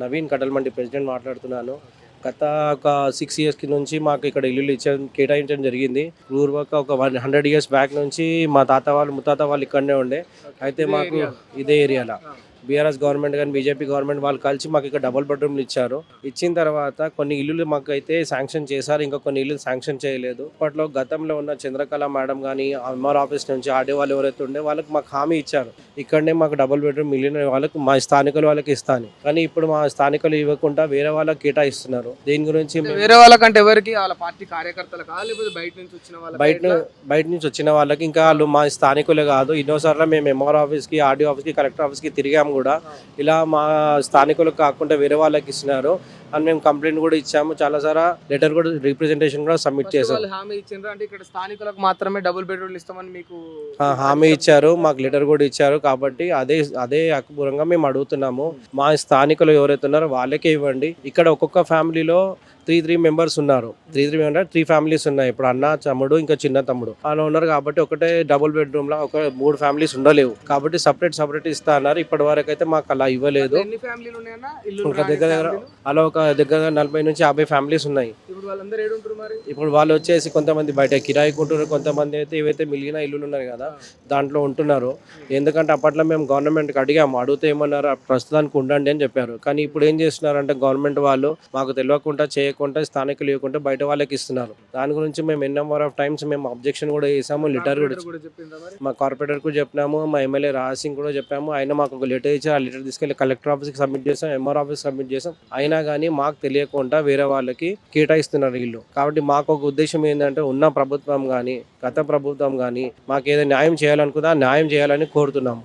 Naveen కడల్మండి president మాట్లాడుతున్నాను. గత ఒక 6 ఇయర్స్‌కి నుంచి మాకు ఇక్కడ ఇల్లులు కేటాయించడం జరిగింది. పూర్వక ఒక 100 ఇయర్స్ బ్యాక్ నుంచి మా తాత వాళ్ళు, ముత్తాత వాళ్ళు ఇక్కడనే ఉండే. అయితే మాకు ఇదే ఏరియాలో బీఆర్ఎస్ గవర్నమెంట్ గాని, బీజేపీ గవర్నమెంట్ వాళ్ళు కలిసి మాకు ఇక్కడ డబుల్ బెడ్రూమ్‌లు ఇచ్చారు. ఇచ్చిన తర్వాత కొన్ని ఇల్లులు మాకైతే శాంక్షన్ చేశారు. ఇంకా కొన్ని ఇల్లులు శాంక్షన్ చేయలేదు. అప్పట్లో గతంలో ఉన్న చంద్రకళ మేడం గాని, ఎంఆర్ ఆఫీస్ నుంచి ఆర్డీఓ వాళ్ళు ఎవరైతే ఉండే వాళ్ళకి మాకు హామీ ఇచ్చారు. ఇక్కడనే మాకు డబుల్ బెడ్రూమ్ మిగిలిన వాళ్ళకి మా స్థానికుల వాళ్ళకి ఇస్తాను. కానీ ఇప్పుడు మా స్థానికులు ఇవ్వకుండా వేరే వాళ్ళకి కేటాయిస్తున్నారు. దీని గురించి వేరే వాళ్ళకంటే ఎవరికి వాళ్ళ పార్టీ కార్యకర్తలకా లేకపోతే బయట నుంచి వచ్చిన వాళ్ళకి బయట నుంచి వచ్చిన వాళ్ళకి, ఇంకా వాళ్ళు మా స్థానికులే కాదు. ఎన్నోసార్లు మేము ఎంఆర్ ఆఫీస్కి, ఆర్డీఓ ఆఫీస్కి, కలెక్టర్ ఆఫీస్కి తిరిగాము కూడా. ఇలా మా స్థానికులకు కాకుండా వేరే వాళ్ళకి ఇస్తున్నారు అని మేము కంప్లైంట్ కూడా ఇచ్చాము. చాలా సారా లెటర్ కూడా రిప్రజెంటేషన్ కూడా సబ్మిట్ చేశారు. హామీ ఇచ్చిండ్రు అంటే ఇక్కడ స్థానికులకు మాత్రమే డబుల్ బెడ్రూమ్లు ఇస్తామని మీకు హామీ ఇచ్చారు, మాకు లెటర్ కూడా ఇచ్చారు. కాబట్టి అదే అక్బూరంగా మేము అడుగుతున్నాము. మా స్థానికులు ఎవరైతే ఉన్నారో వాళ్ళకే ఇవ్వండి. ఇక్కడ ఒక్కొక్క ఫ్యామిలీలో 3 మెంబర్స్ ఉన్నారు. 3 ఫ్యామిలీస్ ఉన్నాయి. ఇప్పుడు అన్న, తమ్ముడు, ఇంకా చిన్న తమ్ముడు అలా ఉన్నారు. కాబట్టి ఒకటే డబుల్ బెడ్రూమ్ లా ఒక 3 ఫ్యామిలీస్ ఉండలేవు. కాబట్టి సపరేట్ ఇస్తా అన్నారు. ఇప్పటి వరకు అయితే మాకు అలా ఇవ్వలేదు. ఎన్ని ఫ్యామిలీలు ఉన్నాయన్నా ఒక దగ్గర 40 నుంచి 50 ఫ్యామిలీస్ ఉన్నాయి. ఇప్పుడు వాళ్ళందరూ ఏడు ఉంటారు మరి? ఇప్పుడు వాళ్ళు వచ్చేసి కొంతమంది బయట కిరాయికి ఉంటున్నారు, కొంతమంది అయితే ఏవైతే మిగిలిన ఇల్లులు ఉన్నాయి కదా దాంట్లో ఉంటున్నారు. ఎందుకంటే అప్పట్లో మేము గవర్నమెంట్కి అడిగితే ఏమన్నారు, ప్రస్తుతానికి ఉండండి అని చెప్పారు. కానీ ఇప్పుడు ఏం చేస్తున్నారంటే గవర్నమెంట్ వాళ్ళు మాకు తెలియకుండా చేయకుండా స్థానికులు ఇవ్వకుండా బయట వాళ్ళకి ఇస్తున్నారు. దాని గురించి మేము నెంబర్ ఆఫ్ టైమ్స్ మేము అబ్జెక్షన్ కూడా చేసాము. లెటర్ కూడా మా కార్పొరేటర్ కు చెప్పినాము, మా ఎమ్మెల్యే రాజసింగ్ కూడా చెప్పాము. ఆయన మాకు ఒక లెటర్ ఇచ్చి ఆ లెటర్ తీసుకెళ్లి కలెక్టర్ ఆఫీస్కి సబ్మిట్ చేసాం, ఎంఆర్ ఆఫీస్ సబ్మిట్ చేసాం. అయినా కానీ మాకు తెలియకుండా వేరే వాళ్ళకి కేటాయిస్తున్నారు ఇల్లు. కాబట్టి మాకు ఒక ఉద్దేశం ఏంటంటే ఉన్న ప్రభుత్వం కానీ, గత ప్రభుత్వం కానీ మాకు ఏదైనా న్యాయం చేయాలనుకుందా న్యాయం చేయాలని కోరుతున్నాము.